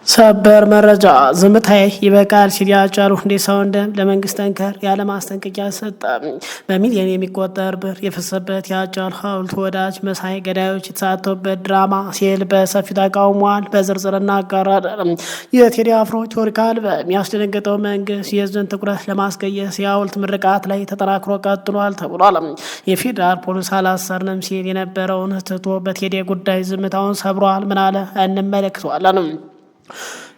ሰበር መረጃ ዝምታዬ ይበቃል ሲል ያጫሉ ሁንዴሳው ለመንግስት ጠንከር ያለ ማስጠንቀቂያ ሰጠ። በሚሊዮን የሚቆጠር ብር የፈሰበት ያጫሉ ሐውልት ወዳጅ መሳይ ገዳዮች የተሳተፉበት ድራማ ሲል በሰፊው ተቃውሟል። በዝርዝር እናጋራለን። የቴዲ አፍሮ ቲዎሪክ አልበም ያስደነገጠው መንግስት የህዝብን ትኩረት ለማስቀየስ የሐውልት ምርቃት ላይ ተጠናክሮ ቀጥሏል ተብሏል። የፌዴራል ፖሊስ አላሰርንም ሲል የነበረውን ትቶ በቴዲ ጉዳይ ዝምታውን ሰብሯል። ምን አለ እንመለከተዋለን።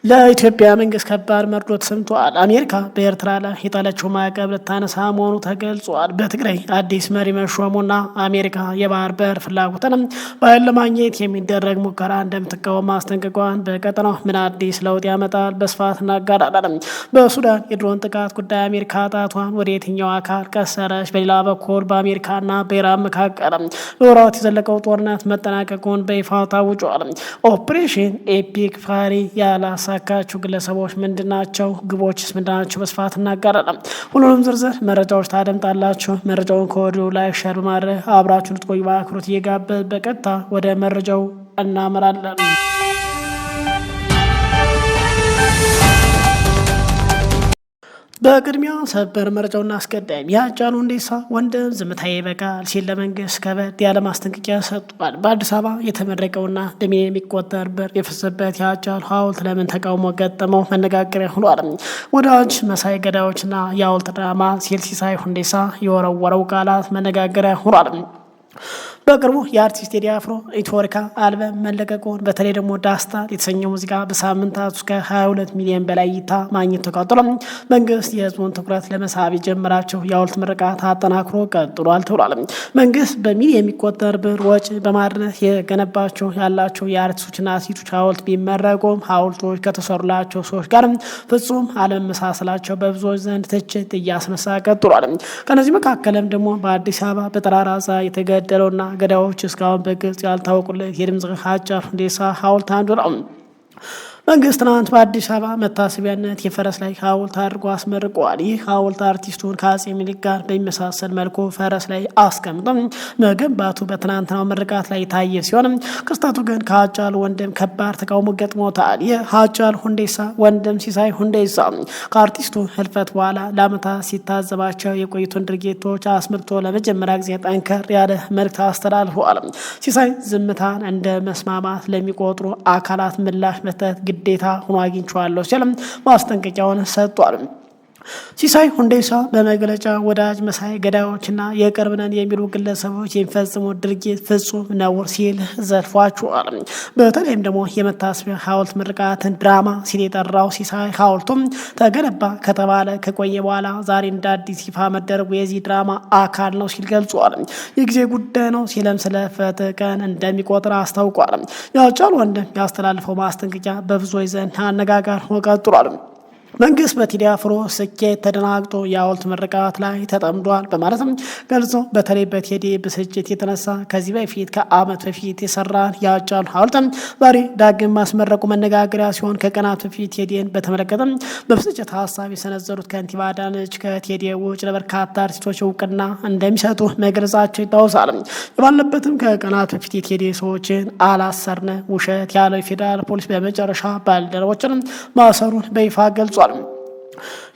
ለኢትዮጵያ መንግስት ከባድ መርዶ ተሰምቷል። አሜሪካ በኤርትራ ላይ የጣለችው ማዕቀብ ልታነሳ መሆኑ ተገልጿል። በትግራይ አዲስ መሪ መሾሙና አሜሪካ የባህር በር ፍላጎትንም በኃይል ለማግኘት የሚደረግ ሙከራ እንደምትቃወም ማስጠንቀቋን በቀጠናው ምን አዲስ ለውጥ ያመጣል በስፋት እናጋራለን። በሱዳን የድሮን ጥቃት ጉዳይ አሜሪካ ጣቷን ወደ የትኛው አካል ቀሰረች? በሌላ በኩል በአሜሪካና በኢራን መካከል ለወራት የዘለቀው ጦርነት መጠናቀቁን በይፋ ታውጇል። ኦፕሬሽን ኤፒክ ፋሪ ያላሳካችሁ ግለሰቦች ምንድናቸው? ግቦችስ ምንድናቸው? በስፋት እናጋራለን። ሁሉንም ዝርዝር መረጃዎች ታደምጣላችሁ። መረጃውን ከወዲሁ ላይ ሸር በማድረግ አብራችሁን ልትቆዩ በአክብሮት እየጋበዝ በቀጥታ ወደ መረጃው እናመራለን። በቅድሚያ ሰበር መረጃውና አስቀዳሚ የሃጫሉ ሁንዴሳ ወንድም ዝምታዬ ይበቃል ሲል ለመንግስት ከበድ ያለ ማስጠንቀቂያ ሰጥቷል። በአዲስ አበባ የተመረቀውና ዕድሜ የሚቆጠር ብር የፈሰበት የሃጫሉ ሐውልት ለምን ተቃውሞ ገጠመው? መነጋገሪያ ሆኗል። ወዳጅ መሳይ ገዳዮችና የሐውልት ድራማ ሲል ሲሳይ ሁንዴሳ የወረወረው ቃላት መነጋገሪያ ሆኗል። በቅርቡ የአርቲስት ቴዲ አፍሮ ኢትዮሪካ አልበም መለቀቁን በተለይ ደግሞ ዳስታር የተሰኘው ሙዚቃ በሳምንታት ውስጥ ከ22 ሚሊዮን በላይ እይታ ማግኘት ተቃጥሎ መንግስት የህዝቡን ትኩረት ለመሳብ የጀመራቸው የሐውልት ምርቃት አጠናክሮ ቀጥሏል ተብሏል። መንግስት በሚሊዮን የሚቆጠር ብር ወጪ በማድረግ የገነባቸው ያላቸው የአርቲስቶችና ሴቶች ሐውልት ቢመረቁም ሐውልቶች ከተሰሩላቸው ሰዎች ጋር ፍጹም አለመመሳሰላቸው በብዙዎች ዘንድ ትችት እያስነሳ ቀጥሏል። ከነዚህ መካከልም ደግሞ በአዲስ አበባ በጠራራ ፀሐይ የተገደለውና ገዳዮች እስካሁን በግልጽ ያልታወቁለት የድምጽ ሃጫሉ ሁንዴሳ ሐውልት አንዱ ነው። መንግስት ትናንት በአዲስ አበባ መታሰቢያነት የፈረስ ላይ ሐውልት አድርጎ አስመርቀዋል። ይህ ሐውልት አርቲስቱን ከአጼ ሚኒሊክ ጋር በሚመሳሰል መልኩ ፈረስ ላይ አስቀምጦ መገንባቱ በትናንትናው ምርቃት ላይ የታየ ሲሆን ክስተቱ ግን ከሃጫሉ ወንድም ከባድ ተቃውሞ ገጥሞታል። የሃጫሉ ሁንዴሳ ወንድም ሲሳይ ሁንዴሳ ከአርቲስቱ ህልፈት በኋላ ለዓመታት ሲታዘባቸው የቆዩትን ድርጊቶች አስመልክቶ ለመጀመሪያ ጊዜ ጠንከር ያለ መልእክት አስተላልፈዋል። ሲሳይ ዝምታን እንደ መስማማት ለሚቆጥሩ አካላት ምላሽ መስጠት ግዴታ ሆኖ አግኝቼዋለሁ ሲል ማስጠንቀቂያውን ሰጥቷል። ሲሳይ ሁንዴሳ በመግለጫ ወዳጅ መሳይ ገዳዮችና የቅርብ ነን የሚሉ ግለሰቦች የሚፈጽሙት ድርጊት ፍጹም ነውር ሲል ዘልፏቸዋል። በተለይም ደግሞ የመታሰቢያ ሐውልት ምርቃትን ድራማ ሲል የጠራው ሲሳይ ሐውልቱም ተገነባ ከተባለ ከቆየ በኋላ ዛሬ እንደ አዲስ ይፋ መደረጉ የዚህ ድራማ አካል ነው ሲል ገልጿል። የጊዜ ጉዳይ ነው ሲለም ስለ ፍትህ ቀን እንደሚቆጥር አስታውቋል። የሃጫሉ ወንድም ያስተላልፈው ማስጠንቀቂያ በብዙዎች ዘንድ አነጋጋሪ ሆኖ ቀጥሏል። መንግስት በቴዲ አፍሮ ስኬት ተደናግጦ የሐውልት ምርቃት ላይ ተጠምዷል በማለትም ገልጾ በተለይ በቴዲ ብስጭት የተነሳ ከዚህ በፊት ከዓመት በፊት የሰራን የሃጫሉ ሐውልት ዛሬ ዳግም ማስመረቁ መነጋገሪያ ሲሆን ከቀናት በፊት ቴዲን በተመለከተም በብስጭት ሀሳብ የሰነዘሩት ከንቲባ አዳነች ከቴዲ ውጭ ለበርካታ አርቲስቶች እውቅና እንደሚሰጡ መግለጻቸው ይታወሳል። ባለበትም ከቀናት በፊት የቴዲ ሰዎችን አላሰርነ ውሸት ያለው የፌዴራል ፖሊስ በመጨረሻ ባልደረቦችን ማሰሩን በይፋ ገልጿል።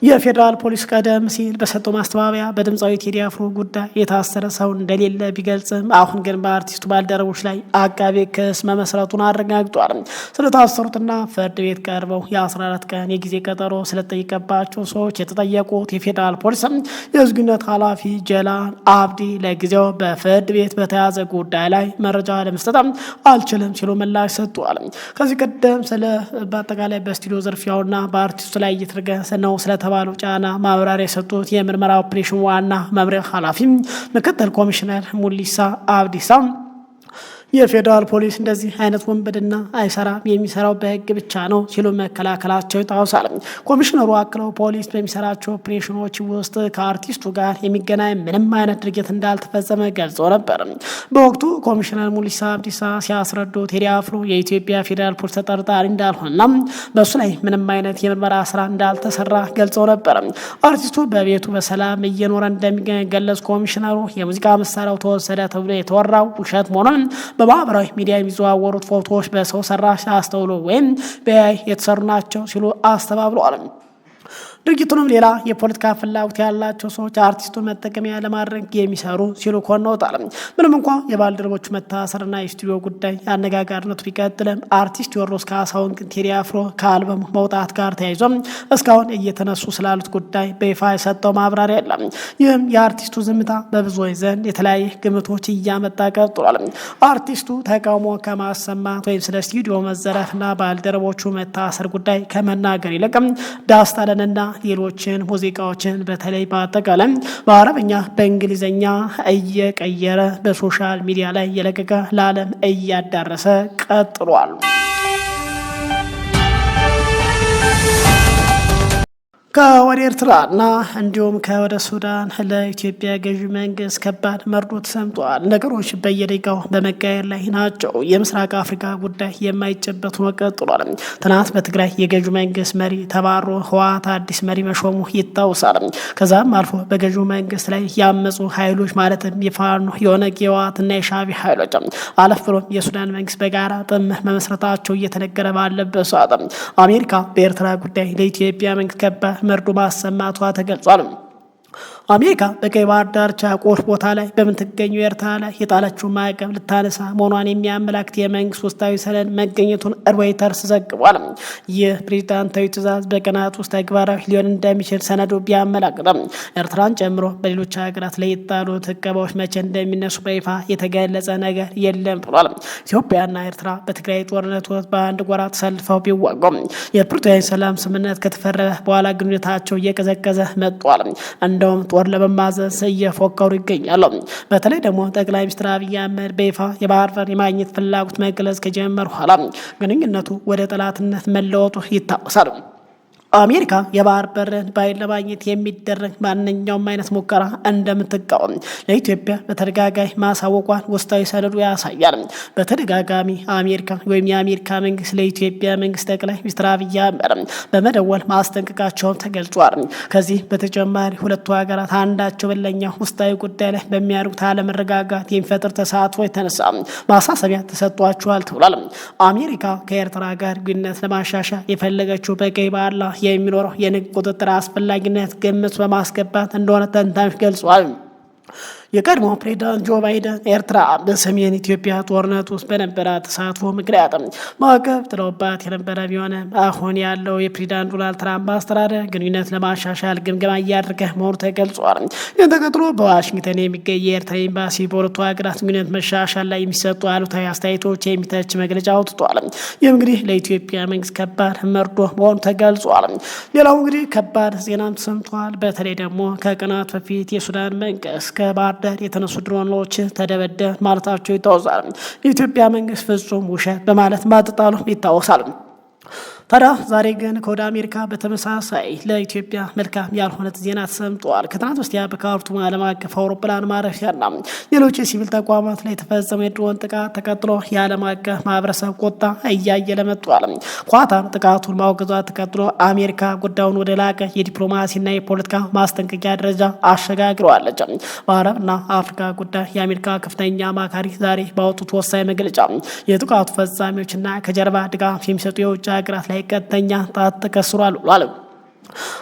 የፌዴራል ፖሊስ ቀደም ሲል በሰጠው ማስተባበያ በድምፃዊ ቴዲ አፍሮ ጉዳይ የታሰረ ሰው እንደሌለ ቢገልጽም አሁን ግን በአርቲስቱ ባልደረቦች ላይ አቃቤ ክስ መመስረቱን አረጋግጧል። ስለታሰሩትና ፍርድ ቤት ቀርበው የ14 ቀን የጊዜ ቀጠሮ ስለጠየቀባቸው ሰዎች የተጠየቁት የፌዴራል ፖሊስ የህዝብ ግንኙነት ኃላፊ ጀላን አብዲ ለጊዜው በፍርድ ቤት በተያዘ ጉዳይ ላይ መረጃ ለመስጠት አልችልም ሲሉ ምላሽ ሰጥቷል። ከዚህ ቀደም ስለ በአጠቃላይ በስቱዲዮ ዝርፊያውና በአርቲስቱ ላይ እየተደረገ ነው ስለተባለው ጫና ማብራሪያ የሰጡት የምርመራ ኦፕሬሽን ዋና መምሪያ ኃላፊ ምክትል ኮሚሽነር ሙሊሳ አብዲሳ የፌዴራል ፖሊስ እንደዚህ አይነት ወንበድና አይሰራም፣ የሚሰራው በህግ ብቻ ነው ሲሉ መከላከላቸው ይታወሳል። ኮሚሽነሩ አክለው ፖሊስ በሚሰራቸው ኦፕሬሽኖች ውስጥ ከአርቲስቱ ጋር የሚገናኝ ምንም አይነት ድርጊት እንዳልተፈጸመ ገልጸው ነበር። በወቅቱ ኮሚሽነር ሙሊሳ አብዲሳ ሲያስረዱ ቴዲ አፍሮ የኢትዮጵያ ፌዴራል ፖሊስ ተጠርጣሪ እንዳልሆነና በእሱ ላይ ምንም አይነት የምርመራ ስራ እንዳልተሰራ ገልጸው ነበር። አርቲስቱ በቤቱ በሰላም እየኖረ እንደሚገኝ ገለጹ። ኮሚሽነሩ የሙዚቃ መሳሪያው ተወሰደ ተብሎ የተወራው ውሸት መሆኑን በማህበራዊ ሚዲያ የሚዘዋወሩት ፎቶዎች በሰው ሰራሽ አስተውሎ ወይም በአይ የተሰሩ ናቸው ሲሉ አስተባብለዋል። ድርጊቱንም ሌላ የፖለቲካ ፍላጎት ያላቸው ሰዎች አርቲስቱን መጠቀሚያ ለማድረግ የሚሰሩ ሲሉ ኮንነውታል። ምንም እንኳ የባልደረቦቹ መታሰርና የስቱዲዮ ጉዳይ አነጋጋሪነቱ ቢቀጥልም አርቲስት ቴዎድሮስ ካሳሁን ግን ቴዲ አፍሮ ከአልበሙ መውጣት ጋር ተያይዞ እስካሁን እየተነሱ ስላሉት ጉዳይ በይፋ የሰጠው ማብራሪያ የለም። ይህም የአርቲስቱ ዝምታ በብዙዎች ዘንድ የተለያየ ግምቶች እያመጣ ቀጥሏል። አርቲስቱ ተቃውሞ ከማሰማት ወይም ስለ ስቱዲዮ መዘረፍና ባልደረቦቹ መታሰር ጉዳይ ከመናገር ይልቅም ዳስታለንና ሌሎችን ሙዚቃዎችን በተለይ በአጠቃላይ በአረብኛ በእንግሊዝኛ እየቀየረ በሶሻል ሚዲያ ላይ የለቀቀ ለዓለም እያዳረሰ ቀጥሏል። ከወደ ኤርትራና እንዲሁም ከወደ ሱዳን ለኢትዮጵያ ገዢ መንግስት ከባድ መርዶ ተሰምጧል። ነገሮች በየደቂቃው በመቀየር ላይ ናቸው። የምስራቅ አፍሪካ ጉዳይ የማይጨበት ሆኖ ቀጥሏል። ትናንት በትግራይ የገዢ መንግስት መሪ ተባሮ ህወሓት አዲስ መሪ መሾሙ ይታወሳል። ከዛም አልፎ በገዢ መንግስት ላይ ያመፁ ኃይሎች ማለትም የፋኖ የኦነግ የህወሓትና የሻዕቢያ ኃይሎች አለፍ ብሎም የሱዳን መንግስት በጋራ ጥምር መመስረታቸው እየተነገረ ባለበት ሰዓት አሜሪካ በኤርትራ ጉዳይ ለኢትዮጵያ መንግስት ከባድ መርዶ ማሰማቷ ተገልጿል። አሜሪካ በቀይ ባህር ዳርቻ ቁልፍ ቦታ ላይ በምትገኘው ኤርትራ ላይ የጣለችው ማዕቀብ ልታነሳ መሆኗን የሚያመላክት የመንግስት ውስጣዊ ሰነድ መገኘቱን ሮይተርስ ዘግቧል። ይህ ፕሬዚዳንታዊ ትዕዛዝ በቀናት ውስጥ ተግባራዊ ሊሆን እንደሚችል ሰነዱ ቢያመላክትም ኤርትራን ጨምሮ በሌሎች ሀገራት ላይ የጣሉት እቀባዎች መቼ እንደሚነሱ በይፋ የተገለጸ ነገር የለም ብሏል። ኢትዮጵያና ኤርትራ በትግራይ ጦርነት ወቅት በአንድ ጎራ ተሰልፈው ቢዋጉም የፕሪቶሪያ ሰላም ስምምነት ከተፈረመ በኋላ ግንኙነታቸው እየቀዘቀዘ መጥቷል። እንደውም ጦር ለመማዘዝ እየፎከሩ ይገኛሉ። በተለይ ደግሞ ጠቅላይ ሚኒስትር አብይ አህመድ በይፋ የባህር በር የማግኘት ፍላጎት መግለጽ ከጀመሩ ኋላ ግንኙነቱ ወደ ጠላትነት መለወጡ ይታወሳል። አሜሪካ የባህር በርን ባይል ለማግኘት የሚደረግ ማንኛውም አይነት ሙከራ እንደምትቃወም ለኢትዮጵያ በተደጋጋሚ ማሳወቋን ውስጣዊ ሰነዱ ያሳያል። በተደጋጋሚ አሜሪካ ወይም የአሜሪካ መንግስት ለኢትዮጵያ መንግስት ጠቅላይ ሚኒስትር አብይ አህመድ በመደወል ማስጠንቀቃቸውን ተገልጿል። ከዚህ በተጨማሪ ሁለቱ ሀገራት አንዳቸው በሌላኛው ውስጣዊ ጉዳይ ላይ በሚያደርጉት አለመረጋጋት የሚፈጥር ተሳትፎ የተነሳ ማሳሰቢያ ተሰጥቷቸዋል ተብሏል። አሜሪካ ከኤርትራ ጋር ግንኙነት ለማሻሻል የፈለገችው በቀይ ባህር ላይ የሚኖረው የንግድ ቁጥጥር አስፈላጊነት ግምት በማስገባት እንደሆነ ተንታኞች ገልጿል። የቀድሞ ፕሬዚዳንት ጆ ባይደን ኤርትራ በሰሜን ኢትዮጵያ ጦርነት ውስጥ በነበረ ተሳትፎ ምክንያት ማዕቀብ ጥለውባት የነበረ ቢሆንም አሁን ያለው የፕሬዚዳንት ዶናልድ ትራምፕ አስተዳደር ግንኙነት ለማሻሻል ግምገማ እያደረገ መሆኑ ተገልጿል። ይህን ተከትሎ በዋሽንግተን የሚገኝ የኤርትራ ኤምባሲ በሁለቱ ሀገራት ግንኙነት መሻሻል ላይ የሚሰጡ አሉታዊ አስተያየቶች የሚተች መግለጫ አውጥቷል። ይህም እንግዲህ ለኢትዮጵያ መንግስት ከባድ መርዶ መሆኑ ተገልጿል። ሌላው እንግዲህ ከባድ ዜናም ተሰምቷል። በተለይ ደግሞ ከቀናት በፊት የሱዳን መንግስት ከባህር ዳር የተነሱ ድሮኖች ተደበደብ ማለታቸው ይታወሳል። የኢትዮጵያ መንግስት ፍጹም ውሸት በማለት ማጥጣሉ ይታወሳል። ታዲያ ዛሬ ግን ከወደ አሜሪካ በተመሳሳይ ለኢትዮጵያ መልካም ያልሆነ ዜና ተሰምጧል። ከትናንት በስቲያ በካርቱም ዓለም አቀፍ አውሮፕላን ማረፊያና ሌሎች የሲቪል ተቋማት ላይ የተፈጸመ የድሮን ጥቃት ተከትሎ የዓለም አቀፍ ማህበረሰብ ቁጣ እያየለ መጥቷል። ኳታር ጥቃቱን ማውገዟ ተከትሎ አሜሪካ ጉዳዩን ወደ ላቀ የዲፕሎማሲና የፖለቲካ ማስጠንቀቂያ ደረጃ አሸጋግረዋለች። በአረብና አፍሪካ ጉዳይ የአሜሪካ ከፍተኛ አማካሪ ዛሬ ባወጡት ወሳኝ መግለጫ የጥቃቱ ፈጻሚዎችና ከጀርባ ድጋፍ የሚሰጡ የውጭ ሀገራት ላይ ቀጥተኛ ጣት ተቀስሯል ብሏል።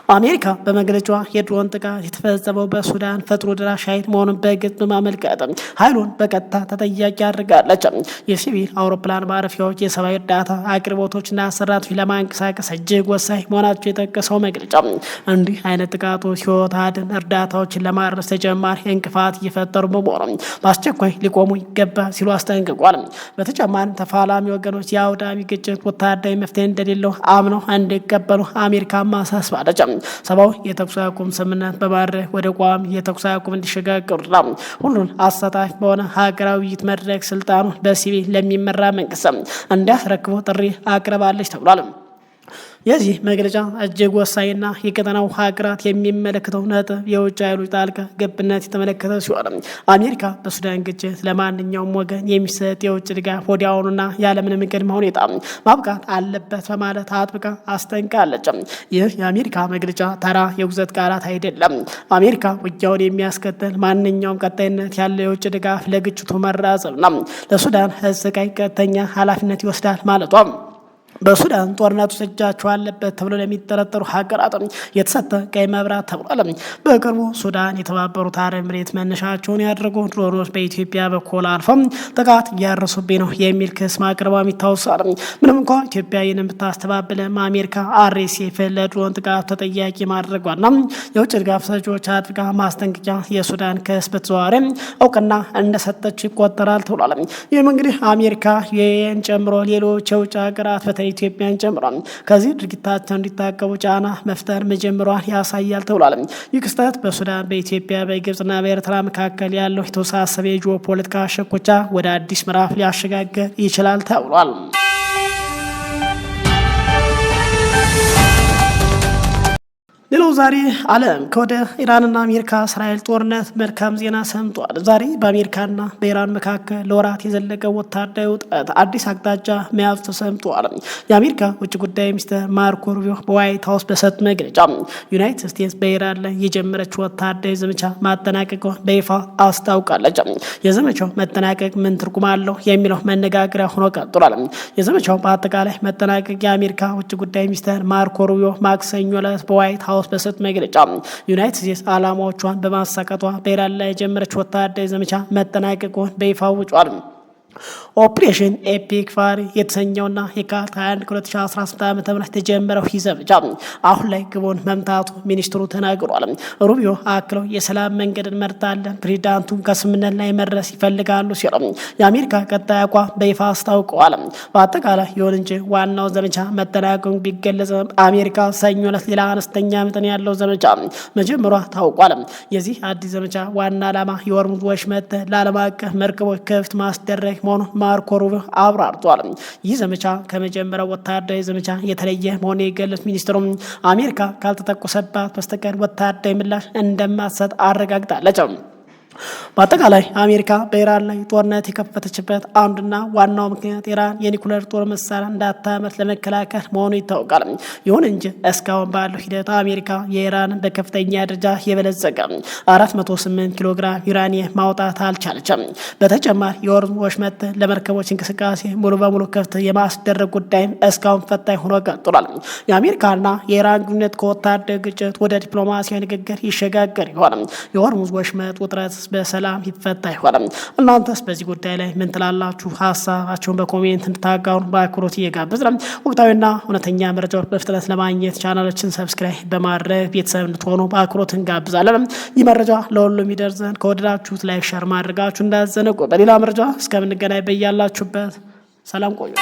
አሜሪካ በመግለጫዋ የድሮን ጥቃት የተፈጸመው በሱዳን ፈጥኖ ደራሽ ኃይል መሆኑን በግልጽ በማመልከት ኃይሉን በቀጥታ ተጠያቂ አድርጋለች። የሲቪል አውሮፕላን ማረፊያዎች የሰብአዊ እርዳታ አቅርቦቶችና ሰራተኞች ለማንቀሳቀስ እጅግ ወሳኝ መሆናቸው የጠቀሰው መግለጫ እንዲህ አይነት ጥቃቶች ሕይወት አድን እርዳታዎችን ለማድረስ ተጨማሪ እንቅፋት እየፈጠሩ በመሆኑ በአስቸኳይ ሊቆሙ ይገባል ሲሉ አስጠንቅቋል። በተጨማሪም ተፋላሚ ወገኖች የአውዳሚ ግጭት ወታደራዊ መፍትሄ እንደሌለው አምነው እንዲቀበሉ አሜሪካ ማሳስባል። ሰባው የተኩስ አቁም ስምምነት በማድረግ ወደ ቋሚ የተኩስ አቁም እንዲሸጋገሩና ሁሉን አሳታፊ በሆነ ሀገራዊ ውይይት መድረክ ስልጣኑን በሲቪል ለሚመራ መንግስት እንዲያስረክቡ ጥሪ አቅርባለች ተብሏል። የዚህ መግለጫ እጅግ ወሳኝና የቀጠናው ሀገራት የሚመለከተው ነጥብ የውጭ ኃይሎች ጣልቃ ገብነት የተመለከተ ሲሆን አሜሪካ በሱዳን ግጭት ለማንኛውም ወገን የሚሰጥ የውጭ ድጋፍ ወዲያውኑና ያለምንም ቅድመ ሁኔታ ማብቃት አለበት በማለት አጥብቃ አስጠንቅቃለች። ይህ የአሜሪካ መግለጫ ተራ የውግዘት ቃላት አይደለም። አሜሪካ ውጊያውን የሚያስከትል ማንኛውም ቀጣይነት ያለው የውጭ ድጋፍ ለግጭቱ መራዘም ነው ለሱዳን ሕዝብ ስቃይ ቀጥተኛ ኃላፊነት ይወስዳል ማለቷ በሱዳን ጦርነቱ እጃቸው አለበት ተብሎ ለሚጠረጠሩ ሀገራት የተሰጠ ቀይ መብራት ተብሏል። በቅርቡ ሱዳን የተባበሩት አረብ ኤሚሬት መነሻቸውን ያደረጉ ድሮኖች በኢትዮጵያ በኩል አልፈው ጥቃት እያደረሱብኝ ነው የሚል ክስ ማቅረቧም ይታወሳል። ምንም እንኳ ኢትዮጵያ ይህንን ብታስተባብልም አሜሪካ አርኤስኤፍ ለድሮን ጥቃት ተጠያቂ ማድረጓና የውጭ ድጋፍ ሰጪዎች አጥብቃ ማስጠንቀቂያ የሱዳን ክስ በተዘዋዋሪ እውቅና እንደሰጠች ይቆጠራል ተብሏል። ይህም እንግዲህ አሜሪካ ዩኤን ጨምሮ ሌሎች የውጭ ሀገራት ኢትዮጵያን ጨምሯል ከዚህ ድርጊታቸው እንዲታቀቡ ጫና መፍጠር መጀመሯን ያሳያል ተብሏል። ይህ ክስተት በሱዳን በኢትዮጵያ በግብጽና በኤርትራ መካከል ያለው የተወሳሰበ የጂኦፖለቲካ ሽኩቻ ወደ አዲስ ምዕራፍ ሊያሸጋግር ይችላል ተብሏል። ሌላው ዛሬ ዓለም ከወደ ኢራንና አሜሪካ እስራኤል ጦርነት መልካም ዜና ሰምቷል። ዛሬ በአሜሪካና በኢራን መካከል ለወራት የዘለቀው ወታደራዊ ውጥረት አዲስ አቅጣጫ መያዙ ተሰምቷል። የአሜሪካ ውጭ ጉዳይ ሚኒስትር ማርኮ ሩቢዮ በዋይት ሀውስ በሰጡት መግለጫ ዩናይትድ ስቴትስ በኢራን ላይ የጀመረችው ወታደራዊ ዘመቻ ማጠናቀቋን በይፋ አስታውቃለች። የዘመቻው መጠናቀቅ ምን ትርጉም አለው የሚለው መነጋገሪያ ሆኖ ቀጥሏል። የዘመቻው በአጠቃላይ መጠናቀቅ የአሜሪካ ውጭ ጉዳይ ሚኒስትር ማርኮ ሩቢዮ ማክሰኞ ዕለት በዋይት ሀውስ በሰጡት መግለጫ ዩናይትድ ስቴትስ ዓላማዎቿን በማሳካቷ በኢራን ላይ የጀመረች ወታደራዊ ዘመቻ መጠናቀቁን በይፋ አውጇል። ኦፕሬሽን ኤፒክ ፋሪ የተሰኘውና የካቲት 21 2018 ዓ.ም የተጀመረው ይህ ዘመቻ አሁን ላይ ግቡን መምታቱ ሚኒስትሩ ተናግሯል። ሩቢዮ አክለው የሰላም መንገድን መርጣለን፣ ፕሬዚዳንቱም ከስምምነት ላይ መድረስ ይፈልጋሉ ሲሉ የአሜሪካ ቀጣይ አቋም በይፋ አስታውቀዋል። በአጠቃላይ ይሁን እንጂ ዋናው ዘመቻ መጠናቀቁ ቢገለጽም አሜሪካ ሰኞ ዕለት ሌላ አነስተኛ መጠን ያለው ዘመቻ መጀመሯ ታውቋል። የዚህ አዲስ ዘመቻ ዋና ዓላማ የሆርሙዝ ወሽመጥ ለዓለም አቀፍ መርከቦች ክፍት ማስደረግ መሆኑን ማርኮ ሩቢዮ አብራርቷል። ይህ ዘመቻ ከመጀመሪያው ወታደራዊ ዘመቻ የተለየ መሆኑን የገለጹት ሚኒስትሩ አሜሪካ ካልተተኮሰባት በስተቀር ወታደራዊ ምላሽ እንደማትሰጥ አረጋግጣለች። በአጠቃላይ አሜሪካ በኢራን ላይ ጦርነት የከፈተችበት አንዱና ዋናው ምክንያት ኢራን የኒኩሌር ጦር መሳሪያ እንዳታመርት ለመከላከል መሆኑ ይታወቃል። ይሁን እንጂ እስካሁን ባለው ሂደት አሜሪካ የኢራንን በከፍተኛ ደረጃ የበለጸገ 408 ኪሎ ግራም ዩራኒየም ማውጣት አልቻለችም። በተጨማሪ የሆርሙዝ ወሽመጥ ለመርከቦች እንቅስቃሴ ሙሉ በሙሉ ክፍት የማስደረግ ጉዳይም እስካሁን ፈታኝ ሆኖ ቀጥሏል። የአሜሪካና የኢራን ግንኙነት ከወታደራዊ ግጭት ወደ ዲፕሎማሲያዊ ንግግር ይሸጋገር ይሆናል። የሆርሙዝ ወሽመጥ ውጥረት በሰላም ይፈታ ይሆናል። እናንተስ በዚህ ጉዳይ ላይ ምን ትላላችሁ? ሀሳባችሁን በኮሜንት እንድታጋሩ በአክብሮት እየጋበዝን ወቅታዊና እውነተኛ መረጃዎች በፍጥነት ለማግኘት ቻናላችን ሰብስክራይብ በማድረግ ቤተሰብ እንድትሆኑ በአክብሮት እንጋብዛለን። ይህ መረጃ ለሁሉም ይደርሰን ከወደዳችሁት ላይክ፣ ሸር ማድረጋችሁ እንዳትዘነጉ። በሌላ መረጃ እስከምንገናኝ በያላችሁበት ሰላም ቆዩ።